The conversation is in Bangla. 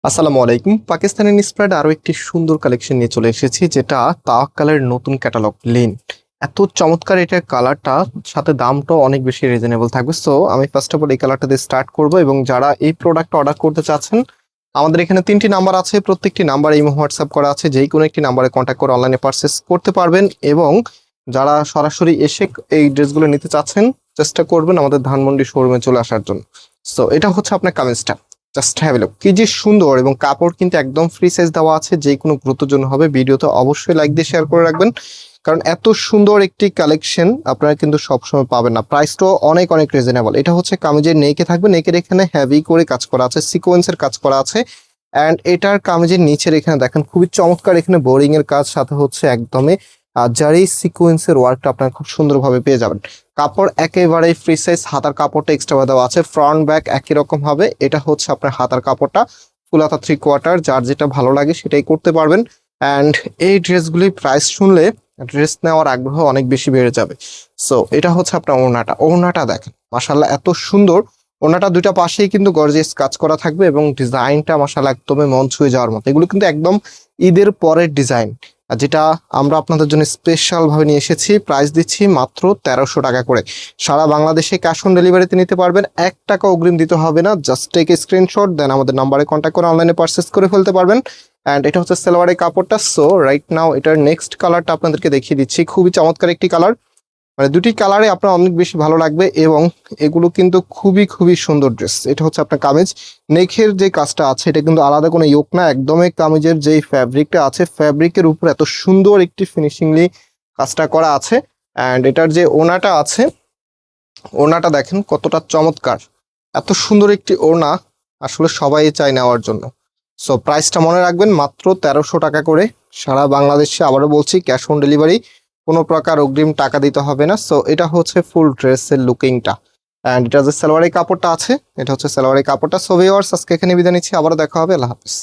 আসসালামু আলাইকুম। পাকিস্তানি ইন্সপায়ার্ড আরো একটি সুন্দর কালেকশন নিয়ে চলে এসেছি, যেটা তাওয়াক্কালের নতুন ক্যাটালগ লিন। এত চমৎকার এটার কালারটা, সাথে দামটাও অনেক বেশি রিজনেবল থাকবে। সো আমি ফার্স্ট অফ অল এই কালারটা দিয়ে স্টার্ট করব, এবং যারা এই প্রোডাক্ট অর্ডার করতে চাচ্ছেন, আমাদের এখানে 3টি নাম্বার আছে, প্রত্যেকটি নাম্বারে ইমো হোয়াটসঅ্যাপ করা আছে, যেই কোনো একটি নাম্বারে কন্ট্যাক্ট করে অনলাইনে পারচেস করতে পারবেন। এবং যারা সরাসরি এসে এই ড্রেসগুলো নিতে চাচ্ছেন, চেষ্টা করবেন আমাদের ধানমন্ডি শোরুমে চলে আসার জন্য। সো এটা হচ্ছে আপনার কামিজটা, জাস্ট হ্যাভ এ লুক, কি যে সুন্দর। এবং কাপড় কিন্তু একদম ফ্রি সাইজ দেওয়া আছে, যে কোনো গুরুত্বের জন্য হবে। ভিডিওতে অবশ্যই লাইক দিয়ে শেয়ার করে রাখবেন, কারণ এত সুন্দর একটি কালেকশন আপনারা কিন্তু সবসময় পাবেন না। প্রাইসটাও অনেক অনেক রিজনেবল। এটা হচ্ছে কামিজের নেকে থাকবে, নেকের এখানে হেভি করে কাজ করা আছে, সিকোয়েন্সের কাজ করা আছে। অ্যান্ড এটার কামিজের নিচের এখানে দেখেন খুবই চমৎকার, এখানে বোরিং এর কাজ, সাথে হচ্ছে একদমই জারি সিকোয়েন্সের ওয়ার্কটা আপনারা খুব সুন্দরভাবে পেয়ে যাবেন। কাপড় একেবারে ফ্রি সাইজ, হাতার কাপড়টা এক্সট্রা দেওয়া আছে, ফ্রন্ট ব্যাক একই রকম হবে। এটা হচ্ছে আপনার হাতার কাপড়টা ফুল হাতা 3/4, যার যেটা ভালো লাগে সেটাই করতে পারবেন। অ্যান্ড এই ড্রেসগুলির প্রাইস শুনলে ড্রেস নেওয়ার আগ্রহ অনেক বেশি বেড়ে যাবে। সো এটা হচ্ছে আপনার ওড়নাটা দেখেন, মাশাআল্লাহ এত সুন্দর। ওড়নাটা দুইটা পাশেই কিন্তু গর্জিয়াস কাজ করা থাকবে, এবং ডিজাইনটা মাশাআল্লাহ একদমই মন ছুঁয়ে যাওয়ার মতো। এগুলো কিন্তু একদম ঈদের পরের ডিজাইন, আর যেটা আমরা আপনাদের জন্য স্পেশাল ভাবে নিয়ে এসেছি। প্রাইস দিচ্ছি মাত্র 1300 টাকা করে। সারা বাংলাদেশে ক্যাশ অন ডেলিভারিতে নিতে পারবেন, 1 টাকা অগ্রিম দিতে হবে না। জাস্ট টেক এ স্ক্রিনশট, দেন আমাদের নাম্বারে কন্ট্যাক্ট করে অনলাইনে পারচেস করে ফেলতে পারবেন। অ্যান্ড এটা হচ্ছে সালোয়ারের কাপড়টা। সো রাইট নাও এটার নেক্সট কালারটা আপনাদেরকে দেখিয়ে দিচ্ছি, খুবই চমৎকার একটি কালার। মানে দুটি কালারে আপনার অনেক বেশি ভালো লাগবে, এবং এগুলো কিন্তু খুবই খুবই সুন্দর ড্রেস। এটা হচ্ছে আপনার কামিজ, নেকের যে কাজটা আছে এটা কিন্তু আলাদা কোনো ইয়োক না, একদমই কামিজের যেই ফ্যাব্রিকটা আছে, ফ্যাব্রিকের উপর এত সুন্দর একটি ফিনিশিংলি কাজটা করা আছে। অ্যান্ড এটার যে ওড়নাটা আছে, ওড়নাটা দেখেন কতটা চমৎকার। এত সুন্দর একটি ওড়না আসলে সবাই চায় নেওয়ার জন্য। সো প্রাইসটা মনে রাখবেন, মাত্র 1300 টাকা করে। সারা বাংলাদেশে আবারও বলছি, ক্যাশ অন ডেলিভারি, কোনো প্রকার অগ্রিম টাকা দিতে হবে না। সো এটা হচ্ছে ফুল ড্রেসের লুকিংটা। অ্যান্ড এটা যে সালোয়ারের কাপড়টা আছে, এটা হচ্ছে সালোয়ারের কাপড়টা। সো ভিউয়ার্স, আজকে এখানে বিদায় নিচ্ছি, আবারও দেখা হবে। আল্লাহ হাফিজ।